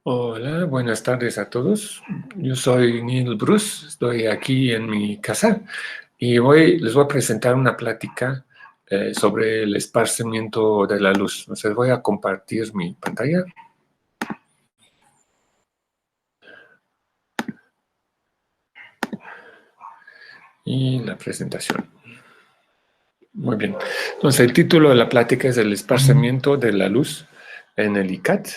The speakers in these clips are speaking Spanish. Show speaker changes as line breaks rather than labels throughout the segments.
Hola, buenas tardes a todos. Yo soy Neil Bruce, estoy aquí en mi casa y les voy a presentar una plática sobre el esparcimiento de la luz. Entonces voy a compartir mi pantalla y la presentación. Muy bien. Entonces el título de la plática es el esparcimiento de la luz en el ICAT.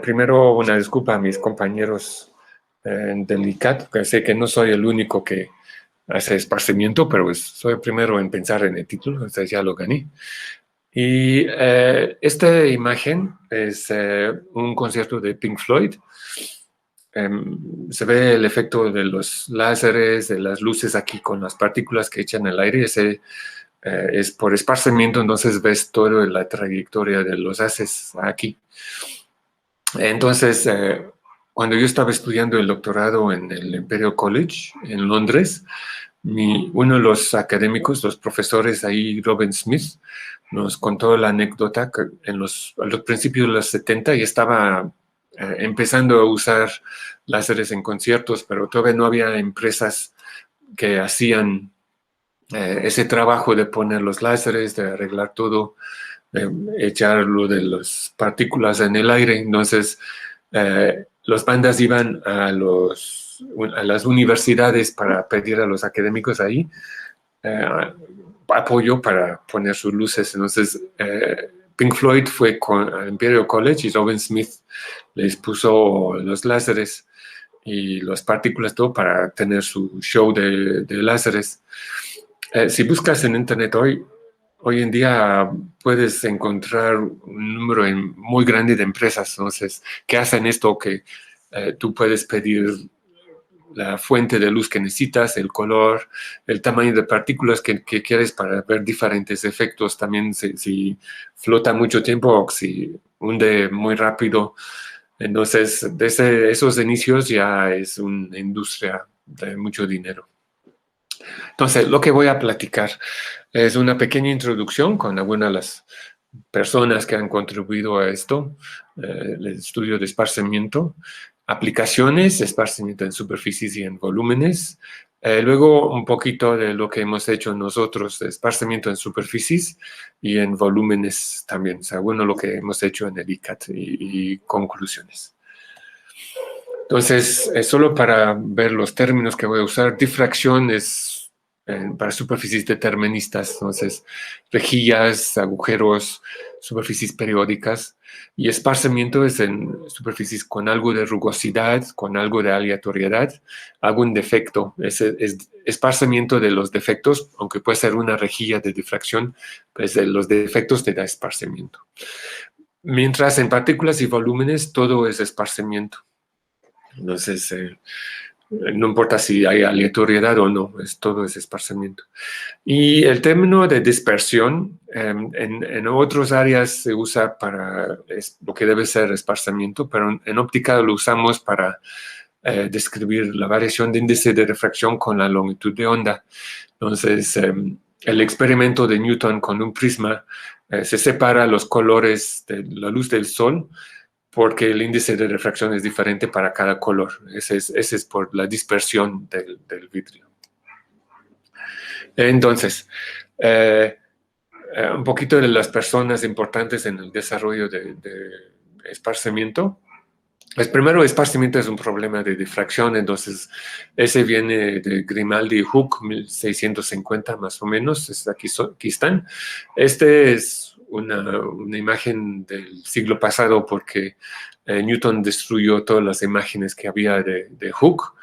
Primero una disculpa a mis compañeros del ICAT, porque sé que no soy el único que hace esparcimiento, pero pues soy el primero en pensar en el título, entonces ya lo gané. Y esta imagen es un concierto de Pink Floyd. Se ve el efecto de los láseres, de las luces aquí con las partículas que echan el aire. Ese es por esparcimiento, entonces ves toda la trayectoria de los haces aquí. Entonces, cuando yo estaba estudiando el doctorado en el Imperial College en Londres, uno de los académicos, los profesores ahí, Robin Smith, nos contó la anécdota que a los principios de los 70 ya estaba empezando a usar láseres en conciertos, pero todavía no había empresas que hacían ese trabajo de poner los láseres, de arreglar todo, de echar lo de las partículas en el aire. Entonces, las bandas iban a las universidades para pedir a los académicos ahí apoyo para poner sus luces. Entonces, Pink Floyd fue al Imperial College y Robin Smith les puso los láseres y las partículas, todo para tener su show de láseres. Si buscas en internet hoy en día puedes encontrar un número muy grande de empresas, entonces, que hacen esto que tú puedes pedir la fuente de luz que necesitas, el color, el tamaño de partículas que quieres para ver diferentes efectos. También si flota mucho tiempo o si hunde muy rápido. Entonces, desde esos inicios ya es una industria de mucho dinero. Entonces, lo que voy a platicar es una pequeña introducción con algunas de las personas que han contribuido a esto, el estudio de esparcimiento, aplicaciones, esparcimiento en superficies y en volúmenes, luego un poquito de lo que hemos hecho nosotros, esparcimiento en superficies y en volúmenes también, o sea, bueno, lo que hemos hecho en el ICAT y conclusiones. Entonces, solo para ver los términos que voy a usar, difracción es para superficies deterministas, entonces rejillas, agujeros, superficies periódicas, y esparcimiento es en superficies con algo de rugosidad, con algo de aleatoriedad, algún defecto. Es esparcimiento de los defectos, aunque puede ser una rejilla de difracción, pues de los defectos te da esparcimiento. Mientras en partículas y volúmenes todo es esparcimiento. Entonces, no importa si hay aleatoriedad o no, todo es esparcimiento. Y el término de dispersión en otras áreas se usa para lo que debe ser esparcimiento, pero en óptica lo usamos para describir la variación de índice de refracción con la longitud de onda. Entonces, el experimento de Newton con un prisma se separa los colores de la luz del sol porque el índice de refracción es diferente para cada color. Ese es por la dispersión del vidrio. Entonces, un poquito de las personas importantes en el desarrollo de esparcimiento. El primero, esparcimiento es un problema de difracción, entonces ese viene de Grimaldi y Hooke, 1650 más o menos, aquí están. Este es una imagen del siglo pasado porque Newton destruyó todas las imágenes que había de Hooke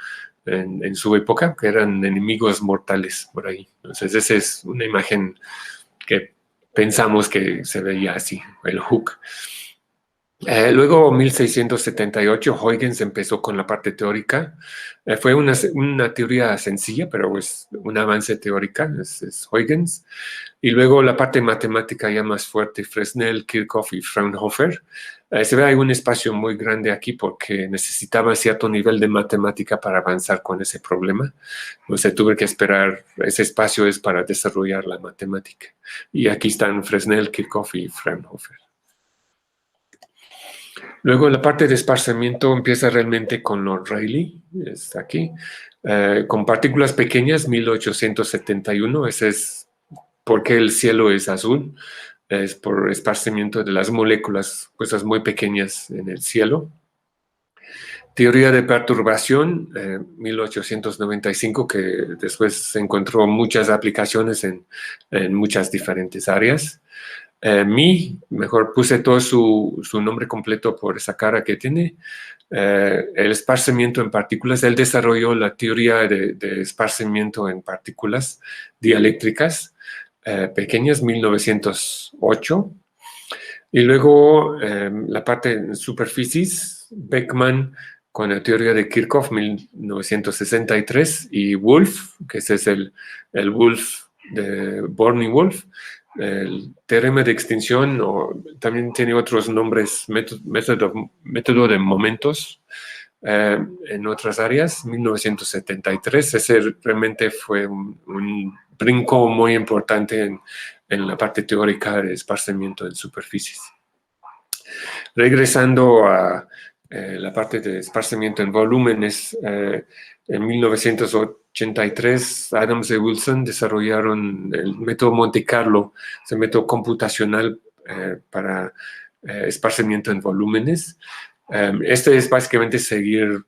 en su época, que eran enemigos mortales por ahí. Entonces esa es una imagen que pensamos que se veía así, el Hooke. Luego, 1678, Huygens empezó con la parte teórica. Fue una teoría sencilla, pero es un avance teórica, es Huygens. Y luego la parte matemática ya más fuerte, Fresnel, Kirchhoff y Fraunhofer. Se ve hay un espacio muy grande aquí porque necesitaba cierto nivel de matemática para avanzar con ese problema. Entonces tuve que esperar, ese espacio es para desarrollar la matemática. Y aquí están Fresnel, Kirchhoff y Fraunhofer. Luego la parte de esparcimiento empieza realmente con Lord Rayleigh, es aquí, con partículas pequeñas, 1871, ese es porque el cielo es azul, es por esparcimiento de las moléculas, cosas muy pequeñas en el cielo. Teoría de perturbación, 1895, que después se encontró muchas aplicaciones en muchas diferentes áreas. Mejor puse todo su nombre completo por esa cara que tiene. El esparcimiento en partículas, él desarrolló la teoría de esparcimiento en partículas dieléctricas pequeñas, 1908. Y luego la parte de superficies, Beckman con la teoría de Kirchhoff, 1963, y Wolf, que ese es el Wolf de Born-Wolf, el teorema de extinción, o también tiene otros nombres, método de momentos en otras áreas, 1973. Ese realmente fue un brinco muy importante en la parte teórica de esparcimiento en superficies. Regresando a la parte de esparcimiento en volúmenes, en 1983 Adams y Wilson desarrollaron el método Monte Carlo, ese método computacional para esparcimiento en volúmenes. Este es básicamente seguir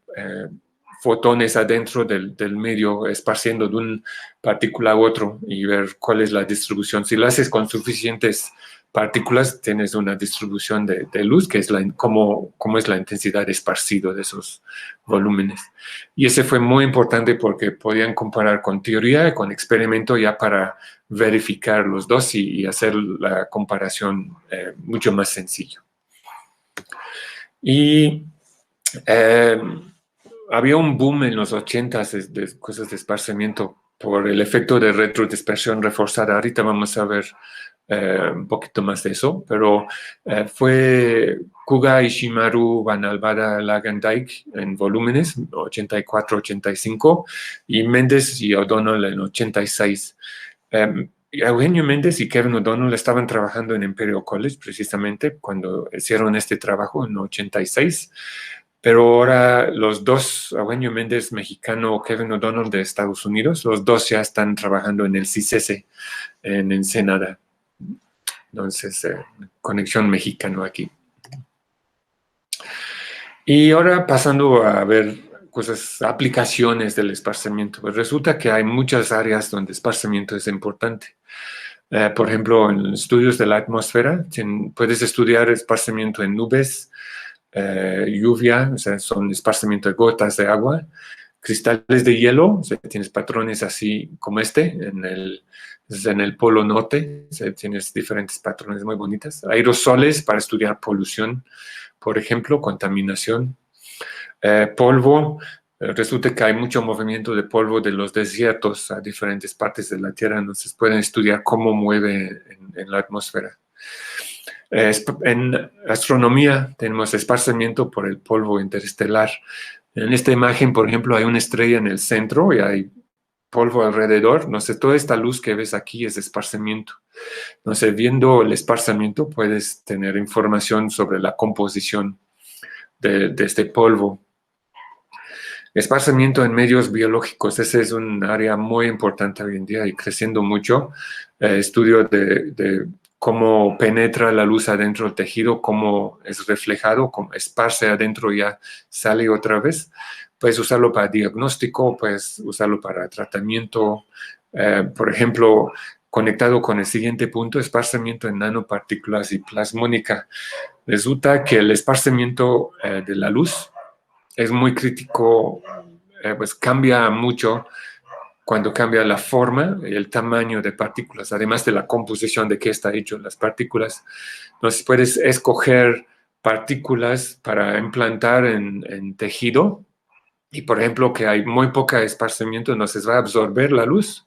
fotones adentro del medio, esparciendo de una partícula a otro y ver cuál es la distribución. Si lo haces con suficientes partículas, tienes una distribución de luz, que es cómo es la intensidad de esparcido de esos volúmenes. Y ese fue muy importante porque podían comparar con teoría y con experimento ya para verificar los dos y hacer la comparación mucho más sencillo. Y había un boom en los 80s de cosas de esparcimiento por el efecto de retrodispersión reforzada. Ahorita vamos a ver un poquito más de eso, pero fue Kuga, Ishimaru, Van Albada, Lagendijk en volúmenes, 84-85, y Méndez y O'Donnell en 86. Eugenio Méndez y Kevin O'Donnell estaban trabajando en Imperial College precisamente cuando hicieron este trabajo en 86. Pero ahora los dos, Eugenio Méndez mexicano, Kevin O'Donnell de Estados Unidos, los dos ya están trabajando en el CICESE, en Ensenada. Entonces, conexión mexicano aquí. Y ahora pasando a ver cosas, aplicaciones del esparcimiento. Pues resulta que hay muchas áreas donde esparcimiento es importante. Por ejemplo, en estudios de la atmósfera, puedes estudiar esparcimiento en nubes, lluvia, o sea, son esparcimiento de gotas de agua, cristales de hielo, o sea, tienes patrones así como en el polo norte, o sea, tienes diferentes patrones muy bonitas, aerosoles para estudiar polución, por ejemplo, contaminación, polvo. Resulta que hay mucho movimiento de polvo de los desiertos a diferentes partes de la Tierra, entonces pueden estudiar cómo mueve en la atmósfera. En astronomía tenemos esparcimiento por el polvo interestelar. En esta imagen, por ejemplo, hay una estrella en el centro y hay polvo alrededor. No sé, toda esta luz que ves aquí es esparcimiento. No sé, viendo el esparcimiento puedes tener información sobre la composición de este polvo. Esparcimiento en medios biológicos, ese es un área muy importante hoy en día y creciendo mucho. Estudio de cómo penetra la luz adentro del tejido, cómo es reflejado, cómo esparce adentro y ya sale otra vez. Puedes usarlo para diagnóstico, puedes usarlo para tratamiento. Por ejemplo, conectado con el siguiente punto, esparcimiento en nanopartículas y plasmónica. Resulta que el esparcimiento de la luz es muy crítico, pues cambia mucho cuando cambia la forma y el tamaño de partículas, además de la composición de qué está hecho las partículas. Entonces puedes escoger partículas para implantar en tejido y, por ejemplo, que hay muy poca esparcimiento, entonces va a absorber la luz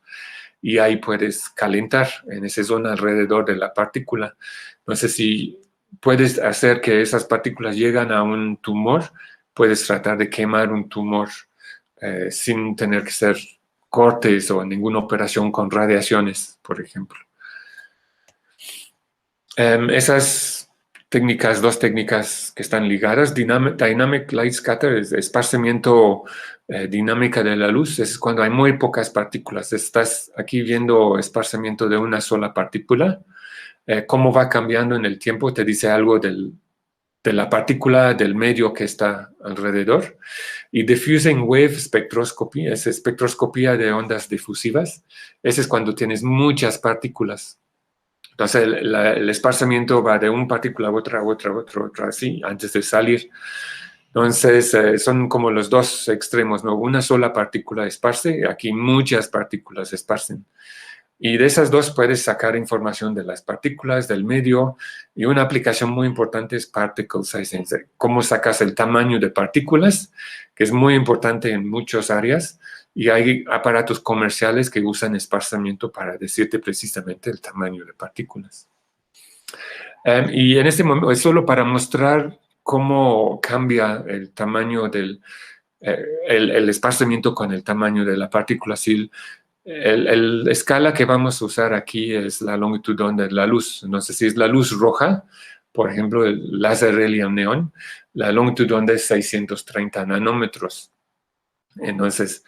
y ahí puedes calentar en esa zona alrededor de la partícula. Entonces, si puedes hacer que esas partículas lleguen a un tumor, puedes tratar de quemar un tumor sin tener que hacer cortes o ninguna operación con radiaciones, por ejemplo. Esas dos técnicas que están ligadas. Dynamic Light Scatter es esparcimiento dinámica de la luz, es cuando hay muy pocas partículas. Estás aquí viendo esparcimiento de una sola partícula. Cómo va cambiando en el tiempo te dice algo de la partícula, del medio que está alrededor. Y Diffusing Wave Spectroscopy es espectroscopía de ondas difusivas. Ese es cuando tienes muchas partículas. Entonces, el esparcimiento va de una partícula a otra, así, antes de salir. Entonces, son como los dos extremos, ¿no? Una sola partícula esparce, aquí muchas partículas esparcen. Y de esas dos puedes sacar información de las partículas, del medio, y una aplicación muy importante es Particle Sizing. Cómo sacas el tamaño de partículas, que es muy importante en muchas áreas, y hay aparatos comerciales que usan esparcimiento para decirte precisamente el tamaño de partículas. Y en este momento es solo para mostrar cómo cambia el tamaño del el esparcimiento con el tamaño de la partícula. Si la escala que vamos a usar aquí es la longitud de onda de la luz. Entonces, si es la luz roja, por ejemplo, el láser helium neón, la longitud de onda es 630 nanómetros. Entonces,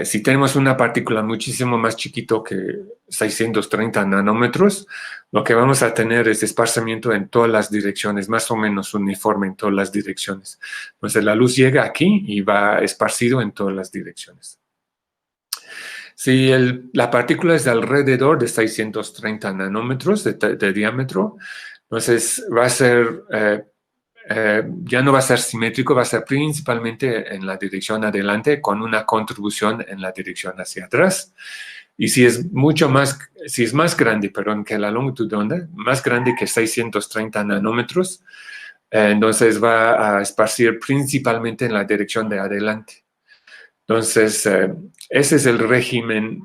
si tenemos una partícula muchísimo más chiquito que 630 nanómetros, lo que vamos a tener es esparcimiento en todas las direcciones, más o menos uniforme en todas las direcciones. Entonces, la luz llega aquí y va esparcido en todas las direcciones. Si la partícula es de alrededor de 630 nanómetros de diámetro, entonces va a ser, ya no va a ser simétrico, va a ser principalmente en la dirección adelante con una contribución en la dirección hacia atrás. Y si es más grande, perdón, que la longitud de onda, más grande que 630 nanómetros, entonces va a esparcir principalmente en la dirección de adelante. Entonces, ese es el régimen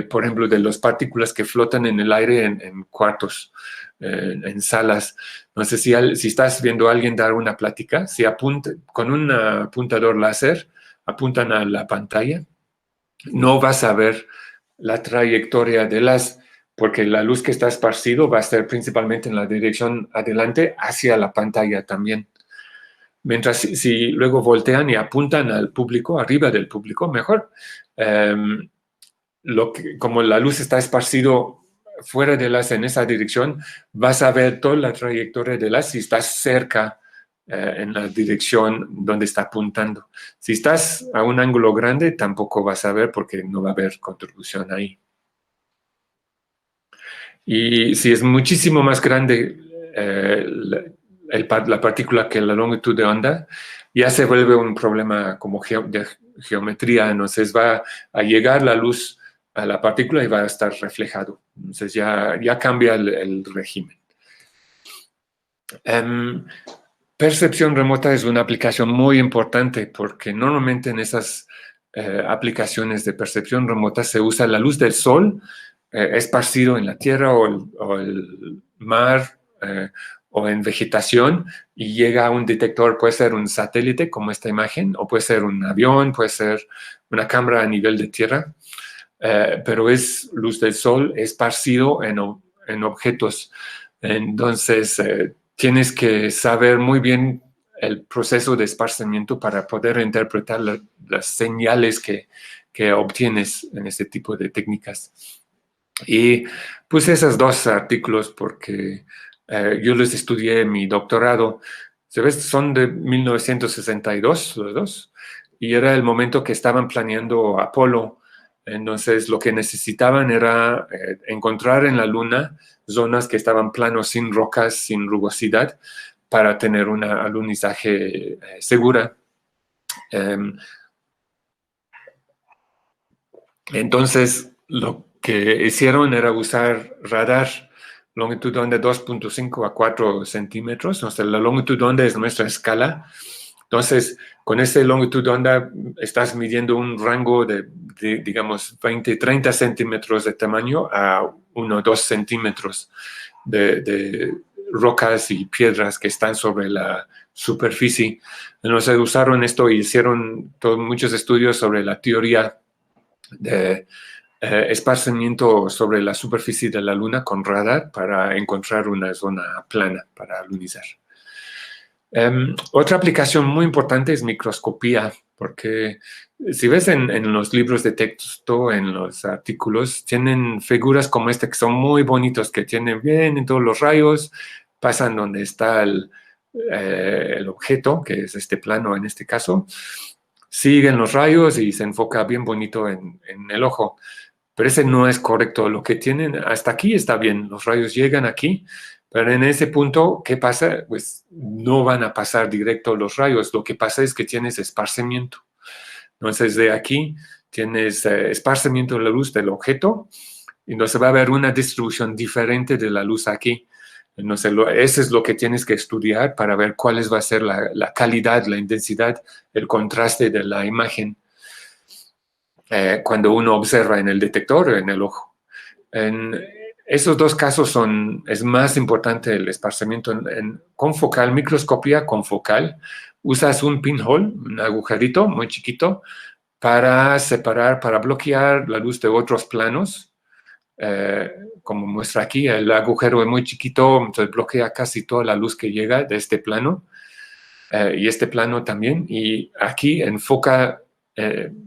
por ejemplo, de las partículas que flotan en el aire en cuartos, en salas. Entonces, si estás viendo a alguien dar una plática, si con un apuntador láser apuntan a la pantalla, no vas a ver la trayectoria porque la luz que está esparcido va a ser principalmente en la dirección adelante hacia la pantalla también. Mientras si luego voltean y apuntan al público, arriba del público, mejor. Como la luz está esparcido fuera del haz en esa dirección, vas a ver toda la trayectoria del haz si estás cerca en la dirección donde está apuntando. Si estás a un ángulo grande, tampoco vas a ver porque no va a haber contribución ahí. Y si es muchísimo más grande la partícula que la longitud de onda, ya se vuelve un problema como de geometría. Entonces va a llegar la luz a la partícula y va a estar reflejado. Entonces ya cambia el régimen. Percepción remota es una aplicación muy importante porque normalmente en esas aplicaciones de percepción remota se usa la luz del sol esparcido en la tierra o el mar o en vegetación y llega a un detector, puede ser un satélite como esta imagen, o puede ser un avión, puede ser una cámara a nivel de tierra, pero es luz del sol esparcido en objetos. Entonces, tienes que saber muy bien el proceso de esparcimiento para poder interpretar las señales que obtienes en este tipo de técnicas. Y puse esos dos artículos porque yo los estudié en mi doctorado. ¿Sabes? Son de 1962 los dos, y era el momento que estaban planeando Apolo. Entonces, lo que necesitaban era encontrar en la Luna zonas que estaban planos, sin rocas, sin rugosidad, para tener un alunizaje segura. Entonces, lo que hicieron era usar radar longitud de onda 2.5 a 4 centímetros. O sea, la longitud de onda es nuestra escala. Entonces, con esa longitud de onda estás midiendo un rango de digamos, 20, 30 centímetros de tamaño a 1 o 2 centímetros de rocas y piedras que están sobre la superficie. Entonces, usaron esto y hicieron muchos estudios sobre la teoría de esparcimiento sobre la superficie de la Luna con radar para encontrar una zona plana para alunizar. Otra aplicación muy importante es microscopía, porque si ves en los libros de texto, en los artículos, tienen figuras como esta que son muy bonitos, que tienen bien en todos los rayos, pasan donde está el objeto, que es este plano en este caso, siguen los rayos y se enfoca bien bonito en el ojo. Pero ese no es correcto. Lo que tienen hasta aquí está bien, los rayos llegan aquí, pero en ese punto, ¿qué pasa? Pues no van a pasar directo los rayos. Lo que pasa es que tienes esparcimiento. Entonces, de aquí tienes esparcimiento de la luz del objeto, y entonces va a haber una distribución diferente de la luz aquí. Entonces, eso es lo que tienes que estudiar para ver cuál va a ser la calidad, la intensidad, el contraste de la imagen cuando uno observa en el detector o en el ojo. En esos dos casos es más importante el esparcimiento con focal, microscopía con focal. Usas un pinhole, un agujerito muy chiquito, para separar, para bloquear la luz de otros planos. Como muestra aquí, el agujero es muy chiquito, entonces bloquea casi toda la luz que llega de este plano. Y este plano también. Y aquí enfoca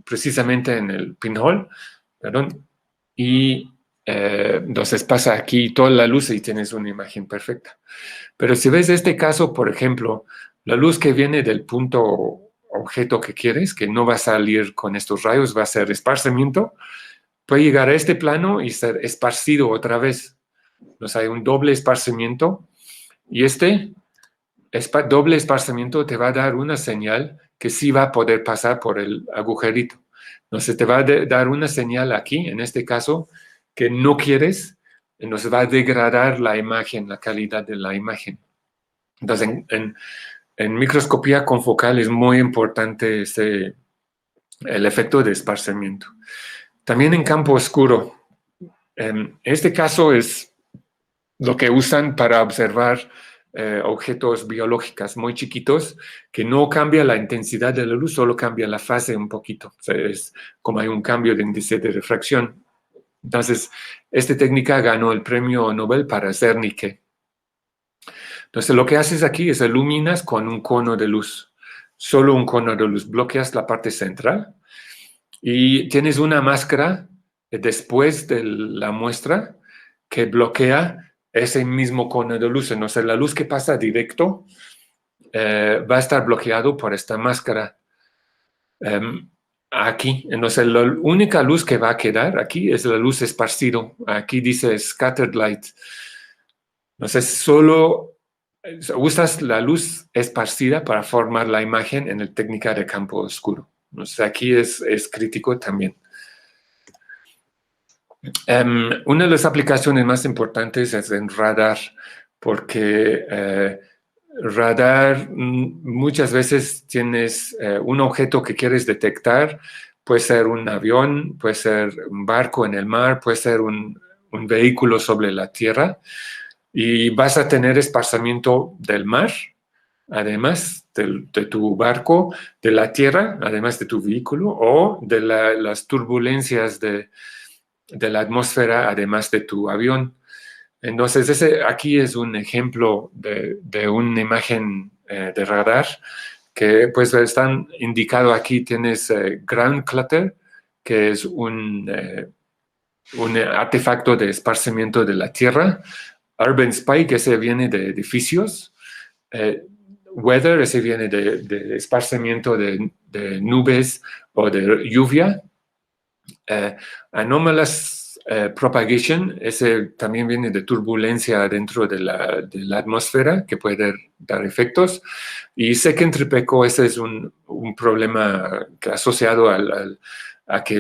precisamente en el pinhole, perdón, y entonces pasa aquí toda la luz y tienes una imagen perfecta. Pero si ves este caso, por ejemplo, la luz que viene del punto objeto que quieres, que no va a salir con estos rayos, va a ser esparcimiento, puede llegar a este plano y ser esparcido otra vez. Entonces hay un doble esparcimiento y este doble esparcimiento te va a dar una señal que sí va a poder pasar por el agujerito. Entonces te va a dar una señal aquí, en este caso, que no quieres, entonces va a degradar la imagen, la calidad de la imagen. Entonces en microscopía confocal es muy importante el efecto de esparcimiento. También en campo oscuro. Este caso es lo que usan para observar objetos biológicos muy chiquitos, que no cambia la intensidad de la luz, solo cambia la fase un poquito. O sea, es como hay un cambio de índice de refracción. Entonces, esta técnica ganó el premio Nobel para Zernike. Entonces, lo que haces aquí es iluminas con un cono de luz, solo un cono de luz, bloqueas la parte central y tienes una máscara después de la muestra que bloquea ese mismo cono de luz. Entonces, la luz que pasa directo va a estar bloqueado por esta máscara aquí. Entonces, la única luz que va a quedar aquí es la luz esparcido. Aquí dice scattered light. Entonces, solo usas la luz esparcida para formar la imagen en la técnica de campo oscuro. Entonces, aquí es crítico también. Una de las aplicaciones más importantes es en radar, porque radar muchas veces tienes un objeto que quieres detectar, puede ser un avión, puede ser un barco en el mar, puede ser un vehículo sobre la tierra, y vas a tener esparcimiento del mar, además de tu barco, de la tierra, además de tu vehículo, o de las turbulencias de la atmósfera, además de tu avión. Entonces, aquí es un ejemplo de una imagen de radar que pues están indicado aquí. Tienes ground clutter, que es un artefacto de esparcimiento de la tierra. Urban spike, ese viene de edificios. Weather, ese viene de esparcimiento de nubes o de lluvia. Anomalous propagation, ese también viene de turbulencia dentro de la atmósfera que puede dar efectos. Y second echo, ese es un problema asociado a que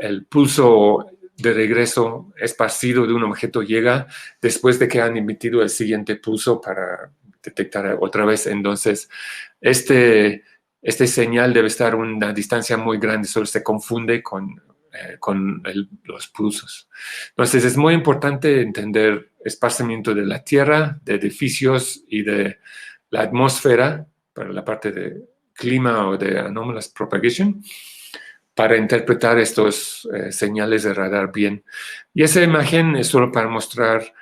el pulso de regreso esparcido de un objeto llega después de que han emitido el siguiente pulso para detectar otra vez. Entonces, este señal debe estar a una distancia muy grande, solo se confunde con los pulsos. Entonces, es muy importante entender esparcimiento de la tierra, de edificios y de la atmósfera para la parte de clima o de anomalous propagation, para interpretar estos señales de radar bien. Y esa imagen es solo para mostrar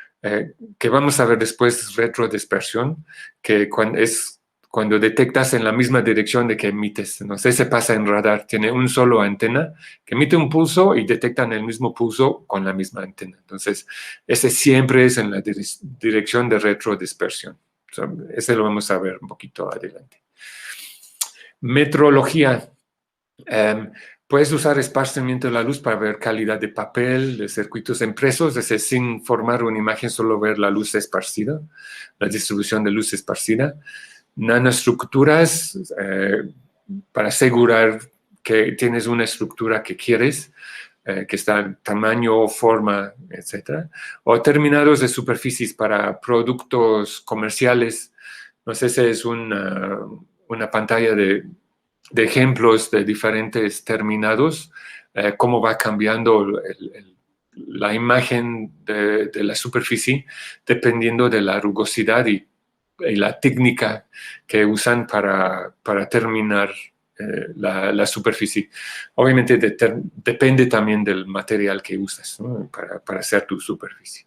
que vamos a ver después retrodispersión, que es cuando detectas en la misma dirección de que emites. No sé, se pasa en radar, tiene un solo antena que emite un pulso y detectan el mismo pulso con la misma antena. Entonces, ese siempre es en la dirección de retrodispersión. Ese lo vamos a ver un poquito adelante. Metrología. Puedes usar esparcimiento de la luz para ver calidad de papel, de circuitos impresos, es decir, sin formar una imagen, solo ver la luz esparcida, la distribución de luz esparcida. Nanoestructuras, para asegurar que tienes una estructura que quieres, que está en tamaño, forma, etc. O terminados de superficies para productos comerciales. No sé si es una pantalla de ejemplos de diferentes terminados, cómo va cambiando la imagen de la superficie dependiendo de la rugosidad y la técnica que usan para terminar la superficie. Obviamente depende también del material que usas, ¿no? para hacer tu superficie.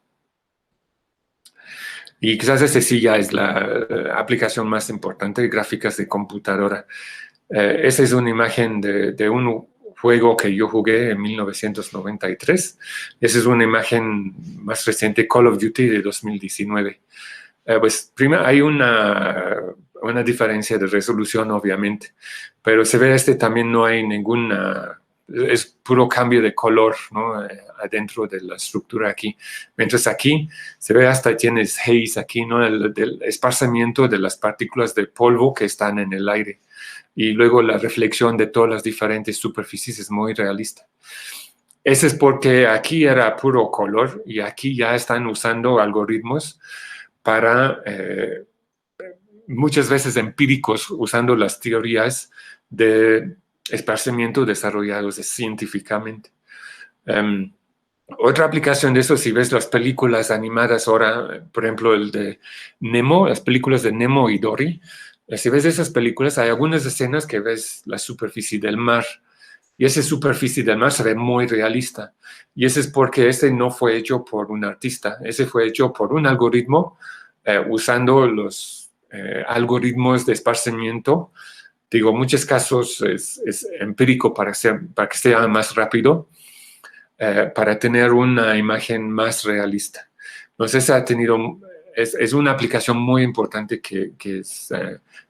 Y quizás esa sí ya es la aplicación más importante, gráficas de computadora. Esa es una imagen de un juego que yo jugué en 1993. Esa es una imagen más reciente, Call of Duty de 2019. Pues primero hay una diferencia de resolución, obviamente, pero se ve también no hay ninguna, es puro cambio de color, ¿no? Adentro de la estructura aquí. Mientras aquí se ve hasta tienes haze aquí, ¿no? El esparcimiento de las partículas de polvo que están en el aire. Y luego la reflexión de todas las diferentes superficies es muy realista. Ese es porque aquí era puro color y aquí ya están usando algoritmos para muchas veces empíricos, usando las teorías de esparcimiento desarrollados científicamente. Otra aplicación de eso, si ves las películas animadas ahora, por ejemplo, el de Nemo, las películas de Nemo y Dory, si ves esas películas, hay algunas escenas que ves la superficie del mar y esa superficie del mar se ve muy realista. Y eso es porque ese no fue hecho por un artista, ese fue hecho por un algoritmo usando los algoritmos de esparcimiento. Digo, en muchos casos es empírico para que sea más rápido, para tener una imagen más realista. Entonces, es una aplicación muy importante que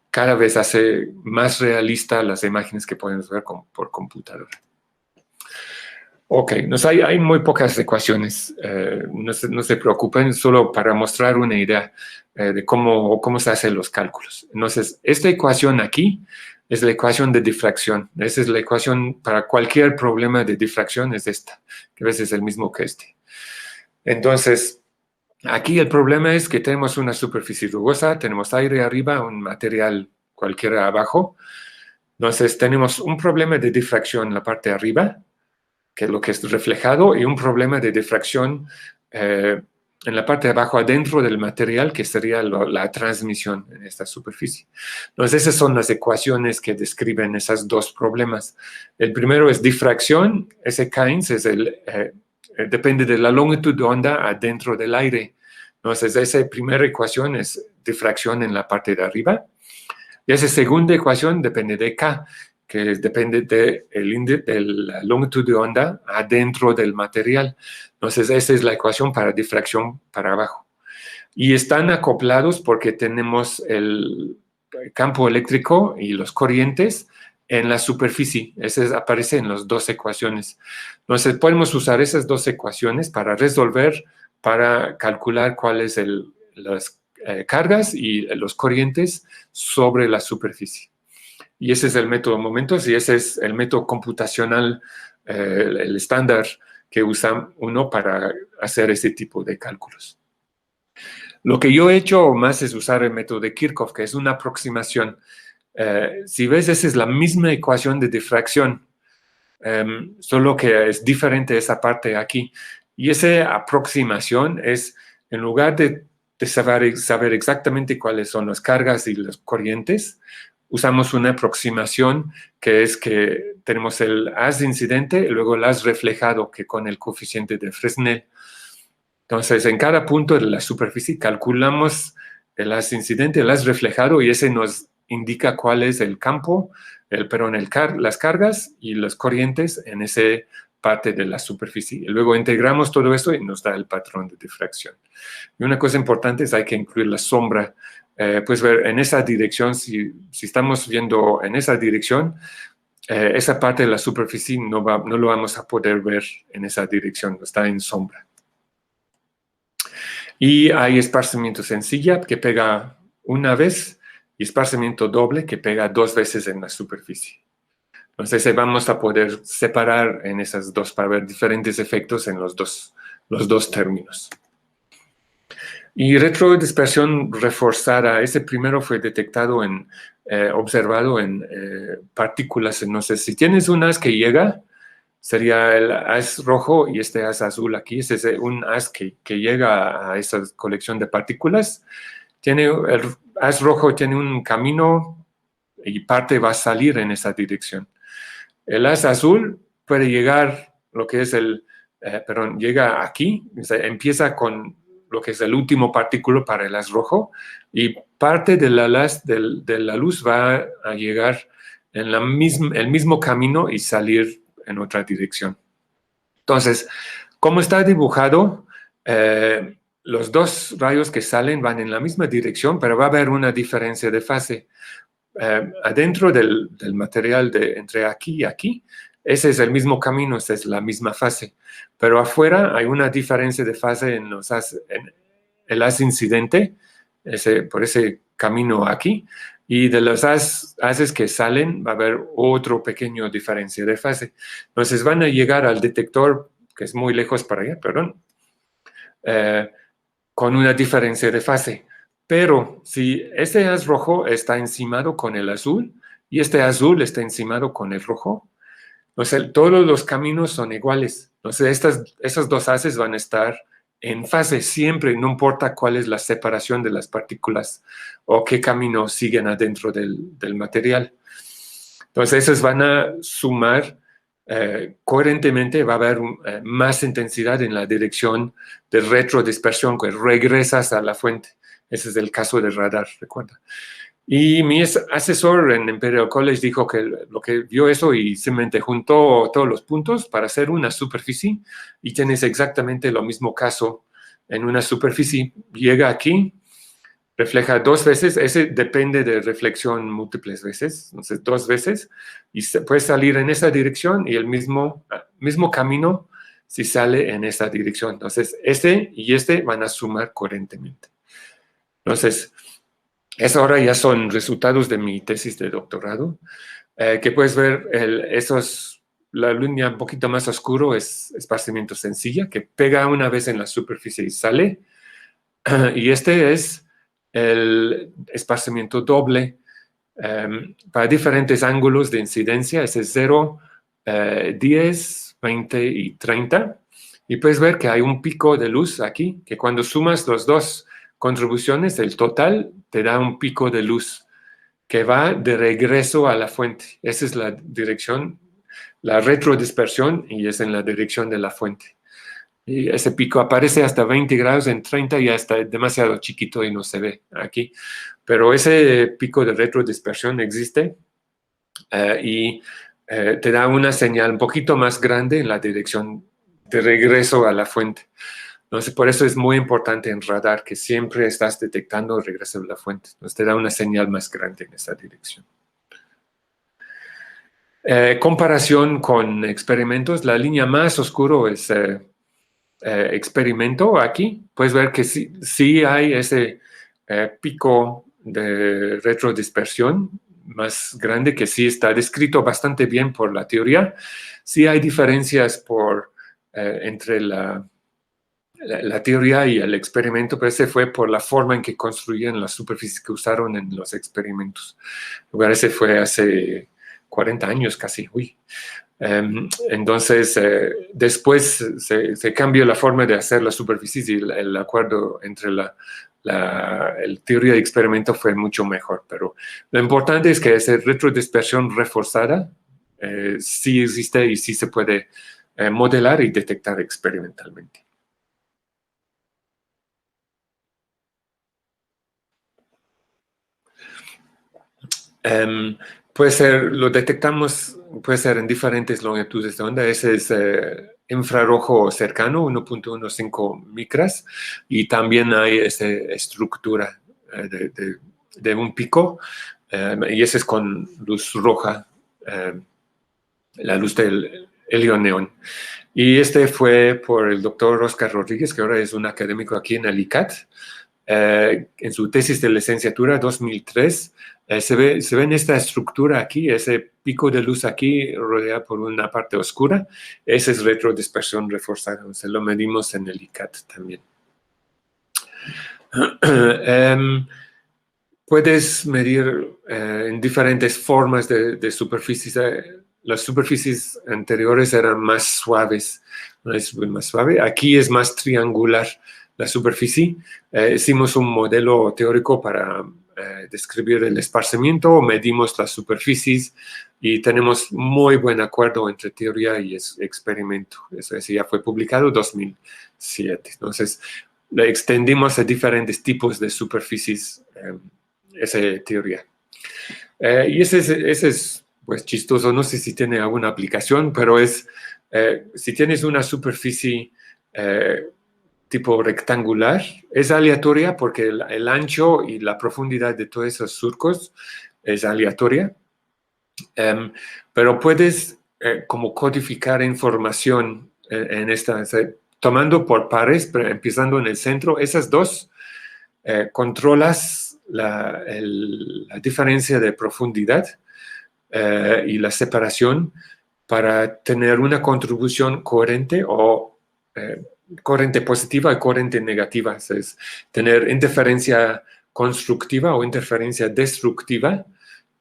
cada vez hace más realista las imágenes que podemos ver por computadora. Ok, hay muy pocas ecuaciones, no se preocupen, solo para mostrar una idea de cómo se hacen los cálculos. Entonces, esta ecuación aquí es la ecuación de difracción. Esa es la ecuación para cualquier problema de difracción, es esta, que a veces es el mismo que este. Entonces, aquí el problema es que tenemos una superficie rugosa, tenemos aire arriba, un material cualquiera abajo. Entonces, tenemos un problema de difracción en la parte de arriba, que es lo que es reflejado, y un problema de difracción en la parte de abajo, adentro del material, que sería la transmisión en esta superficie. Entonces, esas son las ecuaciones que describen esos dos problemas. El primero es difracción, ese Keynes depende de la longitud de onda adentro del aire. Entonces, esa primera ecuación es difracción en la parte de arriba, y esa segunda ecuación depende de K, que depende de la longitud de onda adentro del material. Entonces, esa es la ecuación para difracción para abajo. Y están acoplados porque tenemos el campo eléctrico y los corrientes en la superficie. Ese aparece en las dos ecuaciones. Entonces, podemos usar esas dos ecuaciones para resolver, para calcular cuáles las cargas y los corrientes sobre la superficie. Y ese es el método de momentos y ese es el método computacional, el estándar que usa uno para hacer ese tipo de cálculos. Lo que yo he hecho más es usar el método de Kirchhoff, que es una aproximación. Si ves, esa es la misma ecuación de difracción, solo que es diferente esa parte aquí. Y esa aproximación es, en lugar de saber exactamente cuáles son las cargas y las corrientes, usamos una aproximación que es que tenemos el haz incidente y luego el haz reflejado, que con el coeficiente de Fresnel. Entonces, en cada punto de la superficie calculamos el haz incidente, el haz reflejado, y ese nos indica cuál es el campo, las cargas y las corrientes en esa parte de la superficie. Y luego integramos todo esto y nos da el patrón de difracción. Y una cosa importante es hay que incluir la sombra. Puedes ver en esa dirección, si estamos viendo en esa dirección, esa parte de la superficie no lo vamos a poder ver en esa dirección, está en sombra. Y hay esparcimiento sencilla que pega una vez y esparcimiento doble que pega 2 veces en la superficie. Entonces vamos a poder separar en esas dos para ver diferentes efectos en los dos términos. Y retrodispersión reforzada, ese primero fue detectado observado en partículas. Entonces, si tienes un haz que llega, sería el haz rojo y este haz azul aquí. Ese es un haz que llega a esa colección de partículas. El haz rojo tiene un camino y parte va a salir en esa dirección. El haz azul puede llegar, llega aquí, empieza con lo que es el último partículo para el haz rojo, y parte de la luz va a llegar en el mismo camino y salir en otra dirección. Entonces, como está dibujado, los dos rayos que salen van en la misma dirección, pero va a haber una diferencia de fase. Adentro del material entre aquí y aquí, ese es el mismo camino, esa es la misma fase. Pero afuera hay una diferencia de fase en el haz incidente, por ese camino aquí, y de los haces que salen va a haber otro pequeño diferencia de fase. Entonces van a llegar al detector, que es muy lejos para allá, con una diferencia de fase. Pero si este haz rojo está encimado con el azul y este azul está encimado con el rojo, entonces todos los caminos son iguales. Entonces esos dos haces van a estar en fase siempre, no importa cuál es la separación de las partículas o qué camino siguen adentro del material. Entonces esos van a sumar coherentemente, va a haber más intensidad en la dirección de retrodispersión, que regresas a la fuente. Ese es el caso del radar, recuerda. Y mi asesor en Imperial College dijo que lo que vio eso y simplemente juntó todos los puntos para hacer una superficie, y tienes exactamente lo mismo caso en una superficie. Llega aquí, refleja 2 veces, ese depende de reflexión múltiples veces, entonces 2 veces, y puede salir en esa dirección y el mismo camino si sale en esa dirección. Entonces, este y este van a sumar coherentemente. Entonces, eso ahora ya son resultados de mi tesis de doctorado, que puedes ver la línea un poquito más oscuro es esparcimiento sencilla, que pega una vez en la superficie y sale, y este es el esparcimiento doble para diferentes ángulos de incidencia. Ese es 0, 10, 20 y 30. Y puedes ver que hay un pico de luz aquí, que cuando sumas los dos contribuciones, el total te da un pico de luz que va de regreso a la fuente. Esa es la dirección, la retrodispersión, y es en la dirección de la fuente. Y ese pico aparece hasta 20 grados, en 30 ya está demasiado chiquito y no se ve aquí. Pero ese pico de retrodispersión existe y te da una señal un poquito más grande en la dirección de regreso a la fuente. Entonces, por eso es muy importante en radar que siempre estás detectando el regreso de la fuente. Entonces, te da una señal más grande en esa dirección. Comparación con experimentos, la línea más oscura es experimento aquí. Puedes ver que sí hay ese pico de retrodispersión más grande, que sí está descrito bastante bien por la teoría. Sí hay diferencias entre la teoría y el experimento, pero ese fue por la forma en que construían las superficies que usaron en los experimentos. Ese fue hace 40 años casi. Entonces, después se cambió la forma de hacer las superficies y el acuerdo entre la el teoría de experimento fue mucho mejor, pero lo importante es que esa retrodispersión reforzada sí existe y sí se puede modelar y detectar experimentalmente. Puede ser, lo detectamos, puede ser en diferentes longitudes de onda. Ese es infrarrojo cercano, 1.15 micras, y también hay esa estructura de un pico, y ese es con luz roja, la luz del helio-neón. Y este fue por el doctor Oscar Rodríguez, que ahora es un académico aquí en el ICAT. En su tesis de licenciatura 2003, se ve en esta estructura aquí, ese pico de luz aquí rodeado por una parte oscura. Esa es retrodispersión reforzada, o sea, lo medimos en el ICAT también. Puedes medir en diferentes formas de superficies. Las superficies anteriores eran más suaves, no es más suave. Aquí es más triangular la superficie. Hicimos un modelo teórico para describir el esparcimiento, medimos las superficies y tenemos muy buen acuerdo entre teoría y experimento. Eso ya fue publicado en 2007. Entonces, le extendimos a diferentes tipos de superficies esa teoría. Y ese es pues chistoso, no sé si tiene alguna aplicación, pero es, si tienes una superficie tipo rectangular, es aleatoria porque el ancho y la profundidad de todos esos surcos es aleatoria, pero puedes como codificar información en esta, o sea, tomando por pares, pero empezando en el centro, esas dos, controlas la diferencia de profundidad y la separación para tener una contribución coherente o corriente positiva y corriente negativa. Es tener interferencia constructiva o interferencia destructiva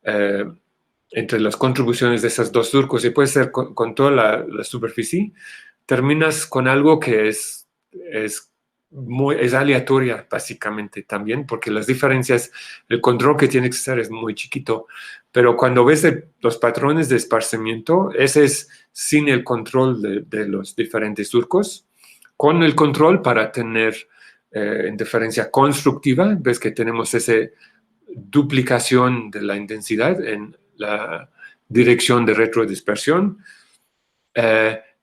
entre las contribuciones de esos dos surcos, y puede ser con toda la superficie. Terminas con algo que es aleatoria, básicamente, también, porque las diferencias, el control que tiene que ser es muy chiquito. Pero cuando ves los patrones de esparcimiento, ese es sin el control de los diferentes surcos. Con el control para tener interferencia constructiva, ves que tenemos esa duplicación de la intensidad en la dirección de retrodispersión.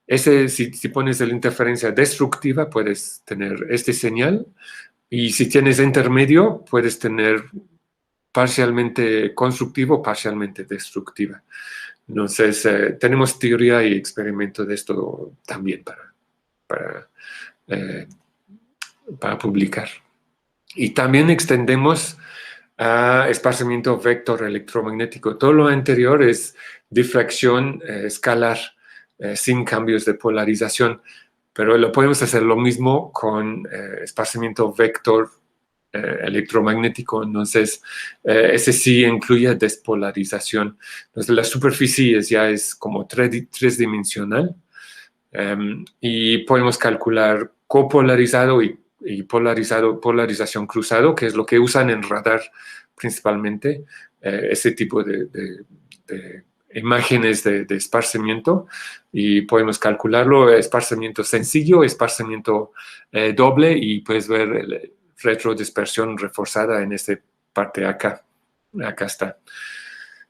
Si pones la interferencia destructiva, puedes tener este señal. Y si tienes intermedio, puedes tener parcialmente constructivo, parcialmente destructiva. Entonces, tenemos teoría y experimento de esto también para publicar. Y también extendemos a esparcimiento vector electromagnético. Todo lo anterior es difracción escalar sin cambios de polarización, pero lo podemos hacer lo mismo con esparcimiento vector electromagnético. Entonces, ese sí incluye despolarización. Entonces, la superficie ya es como tridimensional y podemos calcular copolarizado y polarización cruzado, que es lo que usan en radar principalmente, ese tipo de imágenes de esparcimiento, y podemos calcularlo, esparcimiento sencillo, esparcimiento doble, y puedes ver retrodispersión reforzada en esta parte acá. Acá está.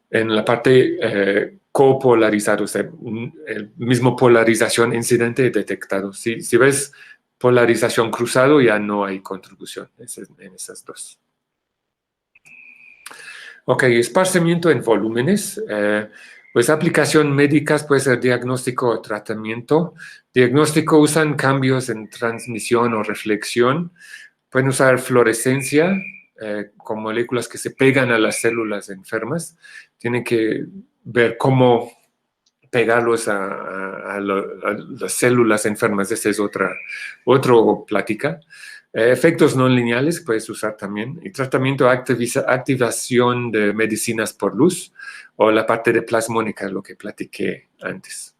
En la parte copolarizado, o sea, el mismo polarización incidente detectado. Si ves polarización cruzado, ya no hay contribución en esas dos. Ok, esparcimiento en volúmenes. Pues aplicación médicas puede ser diagnóstico o tratamiento. Diagnóstico usan cambios en transmisión o reflexión. Pueden usar fluorescencia con moléculas que se pegan a las células enfermas. Tienen que ver cómo pegarlos a las células enfermas. Esa es otra plática. Efectos no lineales puedes usar también. Y tratamiento activación de medicinas por luz, o la parte de plasmónica, lo que platiqué antes.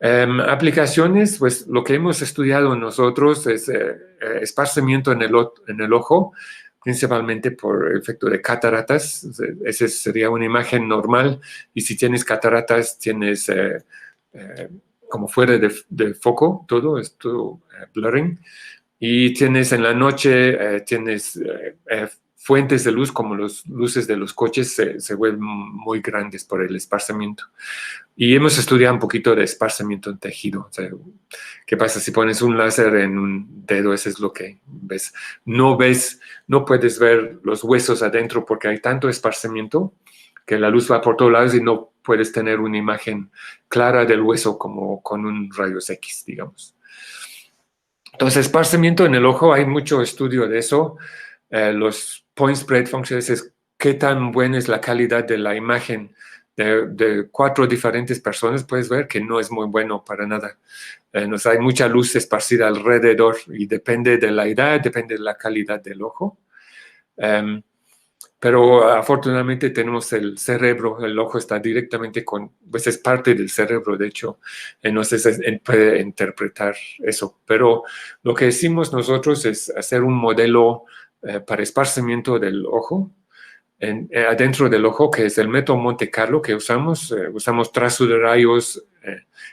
Aplicaciones, pues lo que hemos estudiado nosotros es esparcimiento en el ojo, principalmente por efecto de cataratas. Esa sería una imagen normal, y si tienes cataratas tienes como fuera de foco, todo es todo blurring, y tienes en la noche, tienes fuentes de luz como las luces de los coches se vuelven muy grandes por el esparcimiento. Y hemos estudiado un poquito de esparcimiento en tejido. O sea, ¿qué pasa si pones un láser en un dedo? Eso es lo que ves. No puedes ver los huesos adentro porque hay tanto esparcimiento que la luz va por todos lados y no puedes tener una imagen clara del hueso como con un rayos X, digamos. Entonces, esparcimiento en el ojo, hay mucho estudio de eso. Los point spread functions es qué tan buena es la calidad de la imagen de 4 diferentes personas. Puedes ver que no es muy bueno para nada. Hay mucha luz esparcida alrededor y depende de la edad, depende de la calidad del ojo. Pero afortunadamente tenemos el cerebro, el ojo está directamente pues es parte del cerebro, de hecho, entonces puede interpretar eso. Pero lo que decimos nosotros es hacer un modelo para esparcimiento del ojo, adentro del ojo, que es el método Monte Carlo que usamos. Usamos trazo de rayos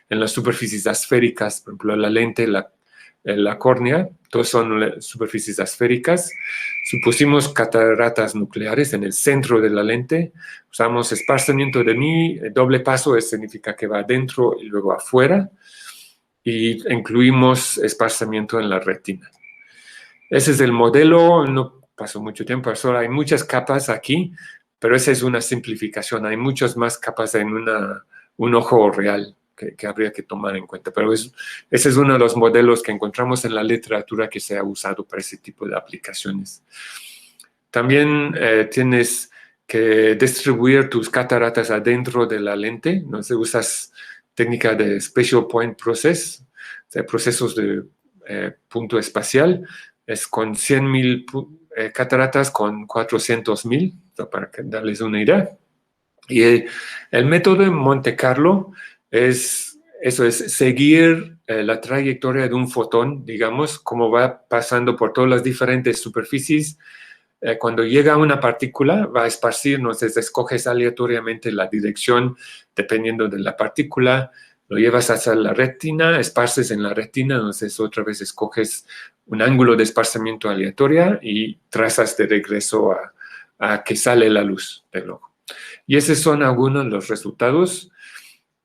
en las superficies esféricas, por ejemplo, la lente, la córnea, todos son superficies esféricas. Supusimos cataratas nucleares en el centro de la lente. Usamos esparcimiento de Mie, doble paso, eso significa que va adentro y luego afuera. Y incluimos esparcimiento en la retina. Ese es el modelo. No pasó mucho tiempo, solo hay muchas capas aquí, pero esa es una simplificación. Hay muchas más capas en un ojo real que habría que tomar en cuenta. Pero ese es uno de los modelos que encontramos en la literatura que se ha usado para ese tipo de aplicaciones. También tienes que distribuir tus cataratas adentro de la lente. No sé, usas técnica de Special Point Process, o sea, procesos de punto espacial. Es con 100,000 cataratas con 400,000, para darles una idea. Y el método de Monte Carlo es seguir la trayectoria de un fotón, digamos, como va pasando por todas las diferentes superficies. Cuando llega a una partícula, va a esparcir, entonces escoges aleatoriamente la dirección dependiendo de la partícula, lo llevas hacia la retina, esparces en la retina, entonces otra vez escoges un ángulo de esparcimiento aleatoria y trazas de regreso a que sale la luz del ojo. Y esos son algunos de los resultados.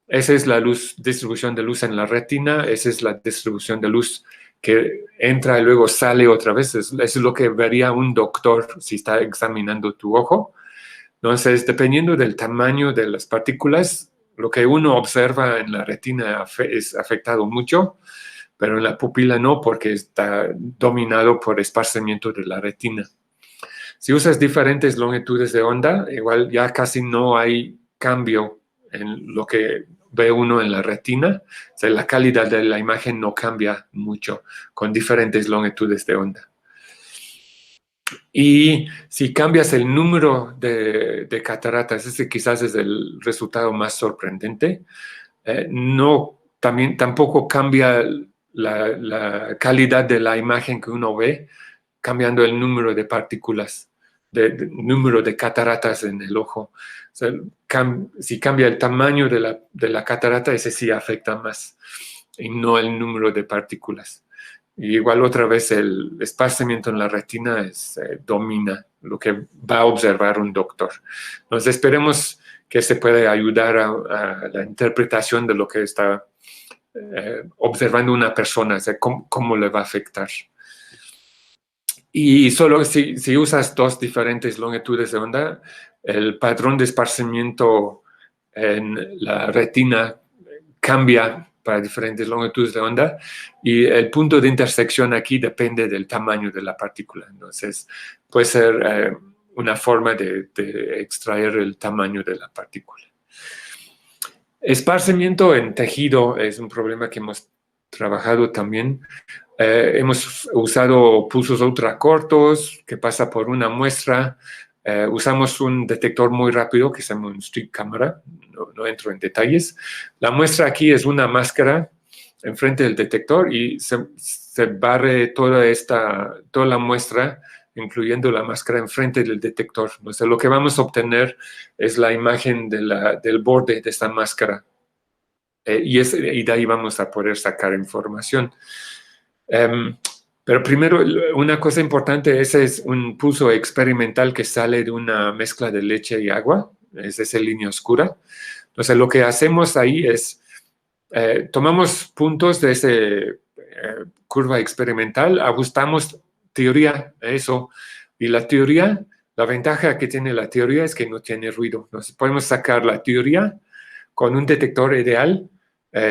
Esa es la distribución de luz en la retina, esa es la distribución de luz que entra y luego sale otra vez. Eso es lo que vería un doctor si está examinando tu ojo. Entonces, dependiendo del tamaño de las partículas, lo que uno observa en la retina es afectado mucho, pero en la pupila no, porque está dominado por esparcimiento de la retina. Si usas diferentes longitudes de onda, igual ya casi no hay cambio en lo que ve uno en la retina. O sea, la calidad de la imagen no cambia mucho con diferentes longitudes de onda. Y si cambias el número de cataratas, ese quizás es el resultado más sorprendente. Tampoco cambia la calidad de la imagen que uno ve, cambiando el número de partículas, número de cataratas en el ojo. O sea, si cambia el tamaño de la catarata, ese sí afecta más, y no el número de partículas. Y igual otra vez el esparcimiento en la retina domina lo que va a observar un doctor. Entonces esperemos que se pueda ayudar a la interpretación de lo que está observando una persona, o sea, cómo le va a afectar. Y solo si usas 2 diferentes longitudes de onda, el patrón de esparcimiento en la retina cambia para diferentes longitudes de onda, y el punto de intersección aquí depende del tamaño de la partícula. Entonces, puede ser una forma de extraer el tamaño de la partícula. Esparcimiento en tejido es un problema que hemos trabajado también. Hemos usado pulsos ultracortos que pasa por una muestra usamos un detector muy rápido que se llama un street camera, no entro en detalles. La muestra aquí es una máscara enfrente del detector y se barre toda la muestra, incluyendo la máscara enfrente del detector. Entonces, lo que vamos a obtener es la imagen del borde de esta máscara. Y de ahí vamos a poder sacar información. Pero primero, una cosa importante, ese es un pulso experimental que sale de una mezcla de leche y agua, es esa línea oscura. Entonces, lo que hacemos ahí es, tomamos puntos de esa curva experimental, ajustamos teoría a eso, y la teoría, la ventaja que tiene la teoría es que no tiene ruido. Entonces, podemos sacar la teoría con un detector ideal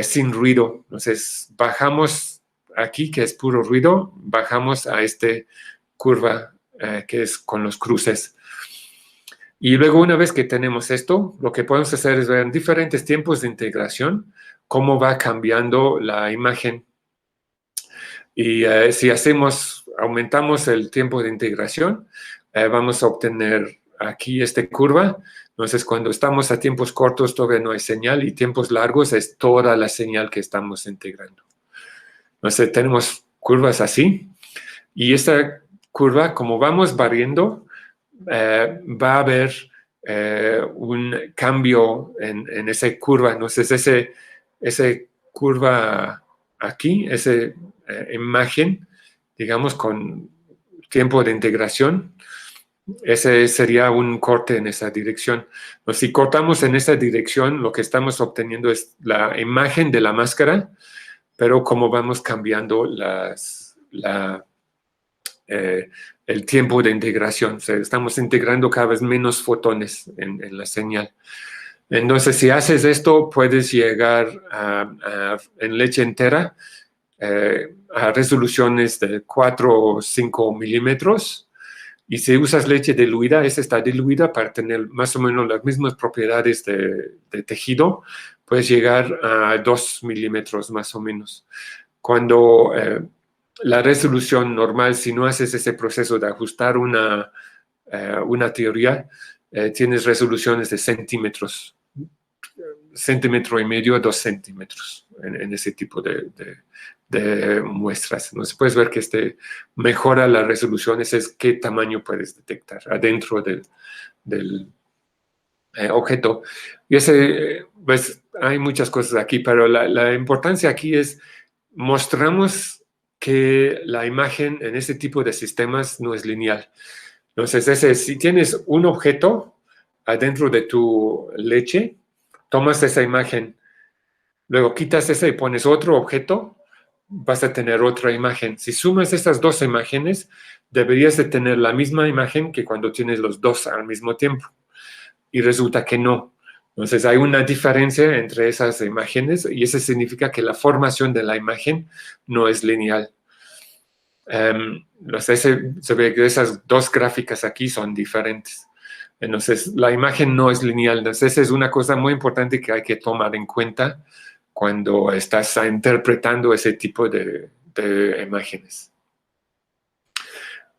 sin ruido. Entonces, bajamos aquí, que es puro ruido, bajamos a esta curva que es con los cruces. Y luego, una vez que tenemos esto, lo que podemos hacer es ver en diferentes tiempos de integración cómo va cambiando la imagen. Y si aumentamos el tiempo de integración, vamos a obtener aquí esta curva. Entonces, cuando estamos a tiempos cortos, todavía no hay señal, y tiempos largos es toda la señal que estamos integrando. Entonces, tenemos curvas así, y esta curva, como vamos variando, va a haber un cambio en esa curva. Entonces, esa curva aquí, esa imagen, digamos, con tiempo de integración, ese sería un corte en esa dirección. Entonces, si cortamos en esa dirección, lo que estamos obteniendo es la imagen de la máscara, pero como vamos cambiando el tiempo de integración. O sea, estamos integrando cada vez menos fotones en la señal. Entonces, si haces esto, puedes llegar en leche entera a resoluciones de 4 o 5 milímetros. Y si usas leche diluida, esa está diluida para tener más o menos las mismas propiedades de tejido, puedes llegar a 2 milímetros más o menos. Cuando la resolución normal, si no haces ese proceso de ajustar una teoría, tienes resoluciones de centímetros, centímetro y medio a 2 centímetros en ese tipo de muestras. Entonces puedes ver que mejora la resolución, ese es qué tamaño puedes detectar adentro del objeto. Y pues hay muchas cosas aquí, pero la importancia aquí es, mostramos que la imagen en este tipo de sistemas no es lineal. Entonces, si tienes un objeto adentro de tu leche, tomas esa imagen, luego quitas esa y pones otro objeto, vas a tener otra imagen. Si sumas estas dos imágenes, deberías de tener la misma imagen que cuando tienes los dos al mismo tiempo. Y resulta que no. Entonces hay una diferencia entre esas imágenes y eso significa que la formación de la imagen no es lineal. Se ve que esas dos gráficas aquí son diferentes. Entonces la imagen no es lineal. Entonces esa es una cosa muy importante que hay que tomar en cuenta cuando estás interpretando ese tipo de imágenes.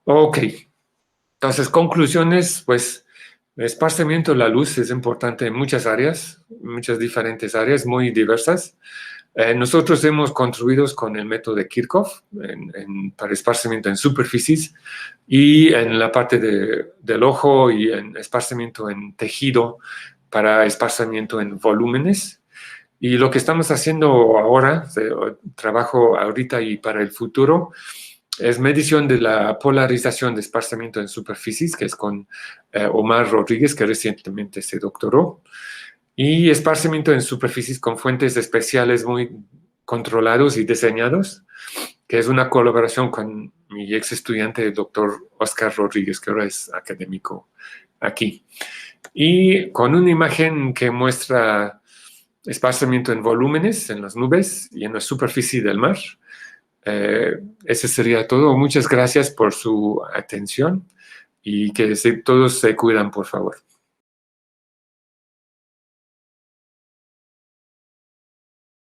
Ok. Entonces, conclusiones, pues, el esparcimiento de la luz es importante en muchas áreas, muchas diferentes áreas, muy diversas. Nosotros hemos construido con el método de Kirchhoff para esparcimiento en superficies y en la parte del ojo y en esparcimiento en tejido para esparcimiento en volúmenes. Y lo que estamos haciendo ahora, trabajo ahorita y para el futuro, es medición de la polarización de esparcimiento en superficies, que es con Omar Rodríguez, que recientemente se doctoró, y esparcimiento en superficies con fuentes especiales muy controlados y diseñados, que es una colaboración con mi ex estudiante, el doctor Oscar Rodríguez, que ahora es académico aquí. Y con una imagen que muestra esparcimiento en volúmenes, en las nubes y en la superficie del mar. Ese sería todo. Muchas gracias por su atención y que todos se cuidan, por favor.